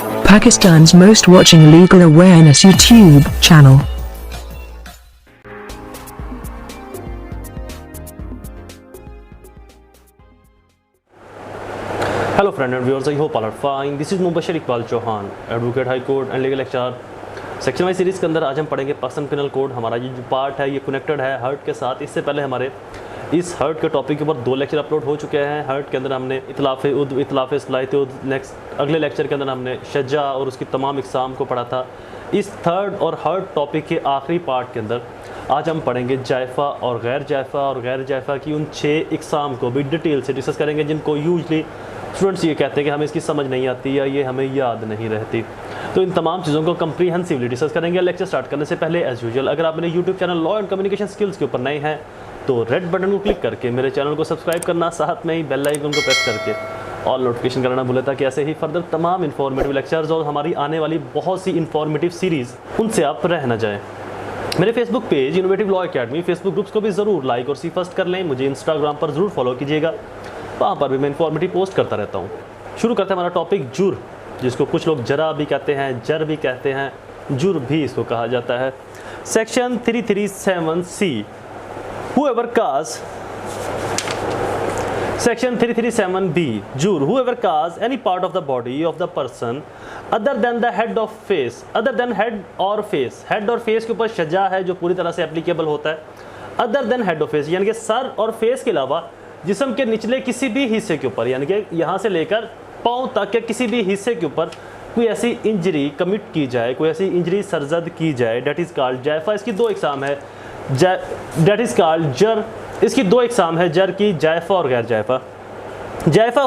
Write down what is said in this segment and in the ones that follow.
Pakistan's most watching legal awareness YouTube channel. Hello friend and viewers, I hope all are fine. This is Mubashir Iqbal Chauhan, Advocate High Court and Legal Lecturer. Section wise series के अंदर आज हम पढ़ेंगे personal penal code. हमारा ये जो part है ये कनेक्टेड है हर्ट के साथ। इससे पहले हमारे इस हर्ट के टॉपिक के ऊपर 2 लेक्चर अपलोड हो चुके हैं। हर्ट के अंदर हमने इतलाफ़े उद, इतलाफ़े सलाहियत उद, नेक्स्ट अगले लेक्चर के अंदर हमने शज्जा और उसकी तमाम इक़साम को पढ़ा था। इस थर्ड और हर्ट टॉपिक के आखिरी पार्ट के अंदर आज हम पढ़ेंगे जायफ़ा और गैर जायफ़ा की उन 6 इक़साम को भी डिटेल से डिस्कस करेंगे, जिनको यूजली स्टूडेंट्स ये कहते हैं कि हमें इसकी समझ नहीं आती या ये हमें याद नहीं रहती। तो इन तमाम चीज़ों को कंप्रीहेंसिवली डिस्कस करेंगे। लेक्चर स्टार्ट करने से पहले एज यूजुअल अगर आप मेरे YouTube channel law and communication skills के ऊपर नए हैं तो रेड बटन को क्लिक करके मेरे चैनल को सब्सक्राइब करना, साथ में ही बेल आइकन को प्रेस करके ऑल नोटिफिकेशन करना भूलें, ताकि ऐसे ही फर्दर तमाम इन्फॉर्मेटिव लेक्चर्स और हमारी आने वाली बहुत सी इन्फॉर्मेटिव सीरीज़ उनसे आप रह न जाएँ। मेरे Facebook page innovative law academy Facebook groups को भी ज़रूर लाइक और सी फर्स्ट कर लें। मुझे इंस्टाग्राम पर ज़रूर फॉलो कीजिएगा, वहाँ पर भी मैं इन्फॉर्मेटिव पोस्ट करता रहता हूँ। शुरू करते हैं हमारा टॉपिक जुर, जिसको कुछ लोग जरा भी कहते हैं, जर भी कहते हैं, जुर भी इसको कहा जाता है। Section 337C, whoever cause Section 337B, jur, whoever cause any part of the body of the person other than the head of face, other than head or face, head और face के ऊपर शजा है जो पूरी तरह से एप्लीकेबल होता है। other than head of face यानी कि सर और फेस के अलावा जिस्म के निचले किसी भी हिस्से के ऊपर, यानी कि यहाँ से लेकर पाँव तक के किसी भी हिस्से के ऊपर कोई ऐसी इंजरी कमिट की जाए, कोई ऐसी इंजरी सरजद की जाए, डेट इज़ कॉल्ड जायफ़ा। इसकी 2 इक़साम है, डेट इज़ कॉल्ड जर। इसकी 2 इक़साम है, जर की, जायफ़ा और गैर जायफ़ा। जायफ़ा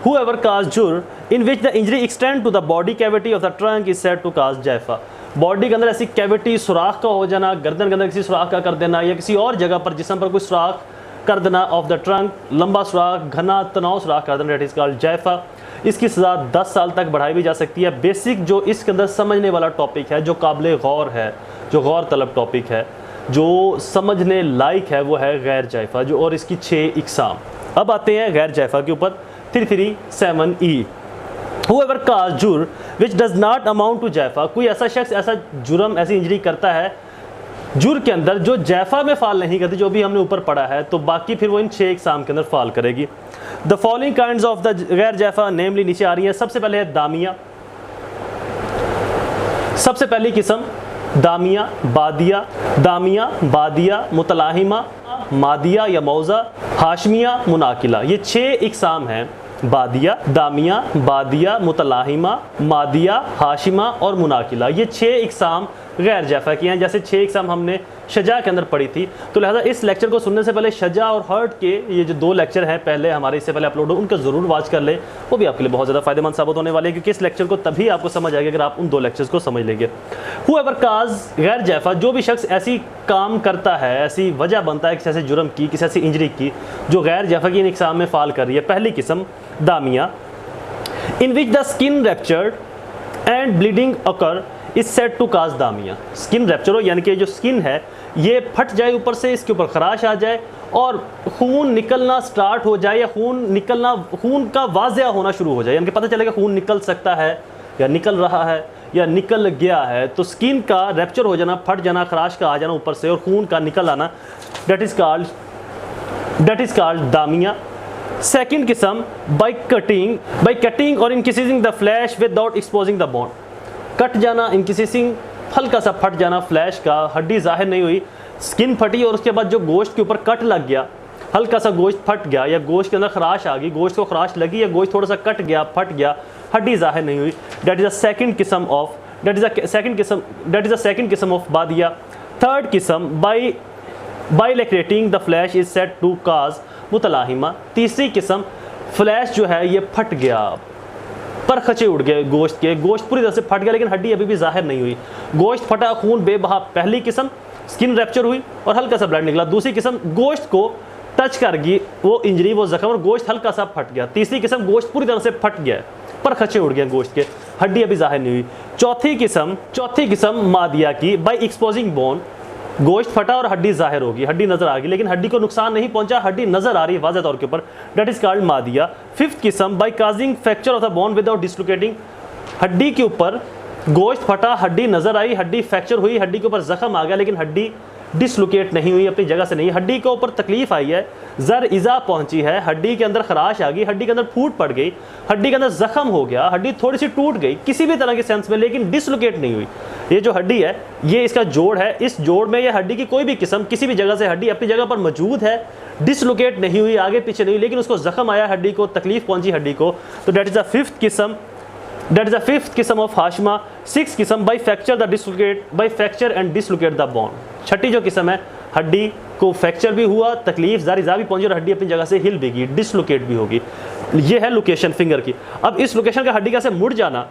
whoever cause jur in which the injury extend to the body cavity of the trunk is said to cause जायफ़ा। बॉडी के अंदर ऐसी कैविटी, सुराख का हो जाना, गर्दन के अंदर किसी सुराख का कर देना या किसी और जगह पर जिस्म पर कोई सुराख कर देना, ऑफ द ट्रंक, लंबा सुराख, घना तनाव सुराख कर देना, डेट इज़ कॉल्ड जायफ़ा। इसकी सज़ा 10 साल तक बढ़ाई भी जा सकती है। बेसिक जो इसके अंदर समझने वाला टॉपिक है, जो काबिल गौर है, जो गौर तलब टॉपिक है, जो समझने लायक है, वो है गैर जायफ़ा, जो और इसकी 6 इक़साम। अब आते हैं गैर जायफ़ा के ऊपर। 337E, whoever cause jur which does not amount to जायफ़ा, कोई ऐसा शख्स ऐसा जुर्म, ऐसी इंजरी करता है जुर के अंदर जो जायफ़ा में फ़ाल नहीं करती, जो भी हमने ऊपर पढ़ा है, तो बाकी फिर वो इन 6 इक़साम के अंदर फ़ाल करेगी। The following kinds of the गैर जायफ़ा नेमली नीचे आ रही है। सबसे पहले है दामिया, सबसे पहली किस्म दामिया, बादिया, मुतलाहिमा, मादिया या मौज़ा, हाशमिया, मुनाकिला। ये 6 इक़साम हैं, बादिया, दामिया, बादिया, मुतलाहिमा, मादिया, हाशिमा और मुनाकिला। ये 6 इक़साम गैर जायफ़ा की हैं। जैसे 6 इक़साम हमने शजा के अंदर पढ़ी थी, तो लिहाजा इस लेक्चर को सुनने से पहले शजा और हर्ट के ये जो 2 लेक्चर हैं पहले हमारे इससे पहले अपलोड हो, उनका ज़रूर वॉच कर लें। वो भी आपके लिए बहुत ज़्यादा फ़ायदेमंद साबित होने वाले हैं, क्योंकि इस लेक्चर को तभी आपको समझ आएगा अगर आप उन 2 लेक्चर्स को समझ लेंगे। whoever cause गैर जायफ़ा, जो भी शख्स ऐसी काम करता है, ऐसी वजह बनता है किसी ऐसे जुर्म की, किसी ऐसी इंजरी की जो गैर जायफ़ा की इन इक़साम में फ़ाल कर रही है। पहली किस्म दामिया, in which the skin ruptured and bleeding occur is said to cause दामिया। स्किन रैप्चर हो यानी कि जो स्किन है ये फट जाए, ऊपर से इसके ऊपर खराश आ जाए और खून निकलना स्टार्ट हो जाए, या खून का वाज़िया होना शुरू हो जाए, यानी कि पता चलेगा खून निकल सकता है या निकल रहा है या निकल गया है। तो स्किन का रैप्चर हो जाना, फट जाना, खराश का आ जाना ऊपर से और खून का निकल आना, डेट इज़ कॉल्ड दामिया। सेकेंड किस्म बाई कटिंग और incising the flesh without exposing the bone. Cut जाना, इंकिसिसिंग, हल्का सा फट जाना फ्लैश का, हड्डी जाहिर नहीं हुई, स्किन फटी और उसके बाद जो गोश्त के ऊपर कट लग गया, हल्का सा गोश्त फट गया या गोश्त के अंदर खराश आ गई, गोश्त को खराश लगी या गोश्त थोड़ा सा कट गया, फट गया, हड्डी जाहिर नहीं हुई, डेट इज़ द सेकंड किस्म ऑफ बादिया। थर्ड किस्म by lacerating the flesh is said to cause मुतलाहिमा। तीसरी किस्म फ्लैश जो है ये फट गया, पर खचे उड़ गए गोश्त के, गोश्त पूरी तरह से फट गया लेकिन हड्डी अभी भी जाहिर नहीं हुई, गोश्त फटा, खून बेबहा। पहली किस्म स्किन रैप्चर हुई और हल्का सा ब्लड निकला। दूसरी किस्म गोश्त को टच कर गई वो इंजरी, वो जख्म, और गोश्त हल्का सा फट गया। तीसरी किस्म गोश्त पूरी तरह से फट गया, पर खचे उड़ गए गोश्त के, हड्डी अभी जाहिर नहीं हुई। चौथी किस्म मादिया की, बाई एक्सपोजिंग बोन, गोश्त फटा और हड्डी जाहिर होगी, हड्डी नजर आ गई लेकिन हड्डी को नुकसान नहीं पहुंचा, हड्डी नजर आ रही है वाज़ेह तौर के ऊपर, डेट इज कॉल्ड मादिया। फिफ्थ किस्म by causing fracture of the bone without dislocating हड्डी के ऊपर गोश्त फटा, हड्डी नजर आई, हड्डी फ्रैक्चर हुई, हड्डी के ऊपर जख्म आ गया, लेकिन हड्डी डिसलोकेट नहीं हुई, अपनी जगह से नहीं, हड्डी के ऊपर तकलीफ आई है, जर इज़ा पहुंची है, हड्डी के अंदर खराश आ गई, हड्डी के अंदर फूट पड़ गई, हड्डी के अंदर जख्म हो गया, हड्डी थोड़ी सी टूट गई किसी भी तरह के सेंस में, लेकिन डिसलोकेट नहीं हुई। ये जो हड्डी है ये इसका जोड़ है, इस जोड़ में ये हड्डी की कोई भी किस्म किसी भी जगह से हड्डी अपनी जगह पर मौजूद है, डिसलोकेट नहीं हुई, आगे पीछे नहीं हुई, लेकिन उसको जख्म आया, हड्डी को तकलीफ पहुंची हड्डी को, तो दैट इज़ द फिफ्थ किस्म, that is the fifth किस्म of हाशमा। सिक्स किस्म by fracture and dislocate the bone। छठी जो किस्म है, हड्डी को फ्रैक्चर भी हुआ, तकलीफ ज़ारी भी पहुंची और हड्डी अपनी जगह से हिल भी गई, डिसलोकेट भी होगी। ये है लोकेशन फिंगर की। अब इस लोकेशन का हड्डी का ऐसे मुड़ जाना,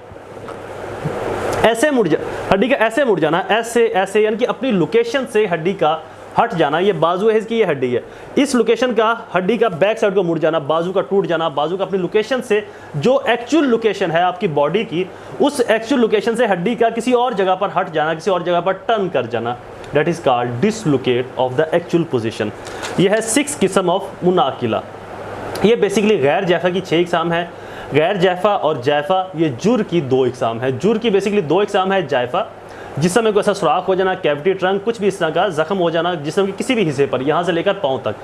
ऐसे मुड़ जा, हड्डी का ऐसे मुड़ जाना, ऐसे ऐसे, यानी कि अपनी लोकेशन से हड्डी का हट जाना। ये बाजू है इसकी, ये हड्डी है, इस लोकेशन का हड्डी का बैक साइड को मुड़ जाना, बाजू का टूट जाना, बाजू का अपनी लोकेशन से जो एक्चुअल लोकेशन है आपकी बॉडी की, उस एक्चुअल लोकेशन से हड्डी का किसी और जगह पर हट जाना, किसी और जगह पर टर्न कर जाना, that is called dislocate of the actual position. ये है सिक्स किस्म ऑफ मुनाकिला। ये बेसिकली गैर जैफा की 6 इकसाम है। गैर जैफा और जैफा ये जुर की 2 इकसाम है। जुर की बेसिकली 2 इकसाम है, जैफा जिसमें कोई ऐसा सुराख हो जाना, कैविटी, ट्रंक, कुछ भी इस तरह का जख्म हो जाना जिसमें किसी भी हिस्से पर, यहाँ से लेकर पाँव तक,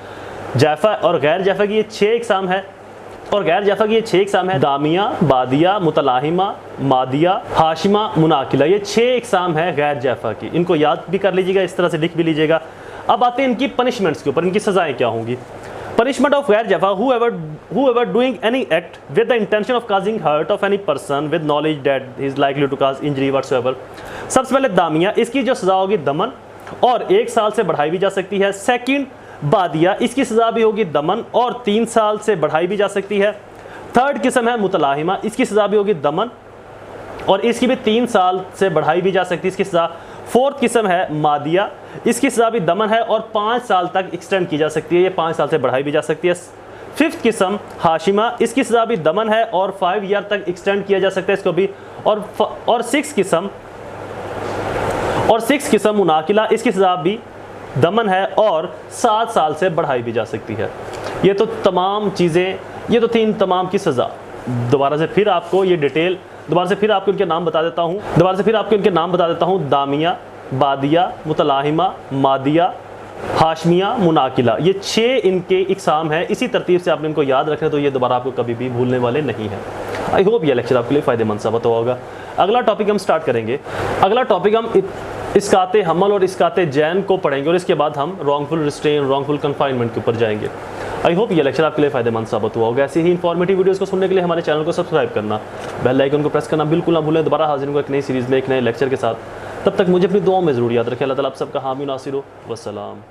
जैफा। और गैर जैफा की ये 6 इकसाम है, और गैर जैफा की ये 6 इकसाम है, दामिया, बादिया, मुतलाहिमा, मादिया, हाशिमा, मुनाकिला। ये 6 इकसाम है गैर जैफा की। इनको याद भी कर लीजिएगा, इस तरह से लिख भी लीजिएगा। अब आते हैं इनकी पनिशमेंट्स के ऊपर, इनकी सज़ाएँ क्या होंगी। Punishment of गैर जैफा, whoever doing any act with the intention of causing hurt of any person with knowledge that he is likely to cause injury whatsoever। सबसे पहले दामिया, इसकी जो सज़ा होगी दमन और 1 साल से बढ़ाई भी जा सकती है। सेकंड बादिया, इसकी सज़ा भी होगी दमन और 3 साल से बढ़ाई भी जा सकती है। थर्ड किस्म है मुतलाहिमा, इसकी सज़ा भी होगी दमन और इसकी भी 3 साल से बढ़ाई भी जा सकती है इसकी सज़ा। फोर्थ किस्म है मादिया, इसकी सज़ा भी दमन है और 5 साल तक एक्सटेंड की जा सकती है, ये 5 साल से बढ़ाई भी जा सकती है। फिफ्थ किस्म हाशिमा, इसकी सज़ा भी दमन है और 5 ईयर तक एक्सटेंड किया जा सकता है इसको भी। और सिक्स किस्म मुनाकिला, इसकी सज़ा भी दमन है और 7 साल से बढ़ाई भी जा सकती है। ये तो तमाम चीज़ें, ये तो थी इन तमाम की सज़ा। दोबारा से फिर आपको ये डिटेल, दोबारा से फिर आपको इनके नाम बता देता हूँ। दामिया, बादिया, मुतलाहिमा, मादिया, हाशमिया, मुनाकिला, ये 6 इनके इकसाम है। इसी तरतीब से आपने इनको याद रखना, तो ये दोबारा आपको कभी भी भूलने वाले नहीं हैं। आई होप ये लेक्चर आपके लिए फ़ायदेमंद साबित होगा। अगला टॉपिक हम स्टार्ट करेंगे। अगला टॉपिक हम इसकाते हमल और इसकाते जैन को पढ़ेंगे और इसके बाद हम रॉन्गफुल रिस्ट्रेन, रॉन्गफुल कन्फाइनमेंट के ऊपर जाएंगे। आई होप ये लेक्चर आपके लिए फ़ायदेमंद साबित हुआ होगा। ऐसी ही इंफॉर्मेटिव वीडियोस को सुनने के लिए हमारे चैनल को सब्सक्राइब करना, बेल आइकन को प्रेस करना बिल्कुल ना भूलें। दोबारा हाजिर होगा एक नई सीरीज़ में, एक नए लेक्चर के साथ। तब तक मुझे अपनी दुआओं में ज़रूर याद रखें। अल्लाह ताला आप सबका हामी नासिर हो। वस्सलाम।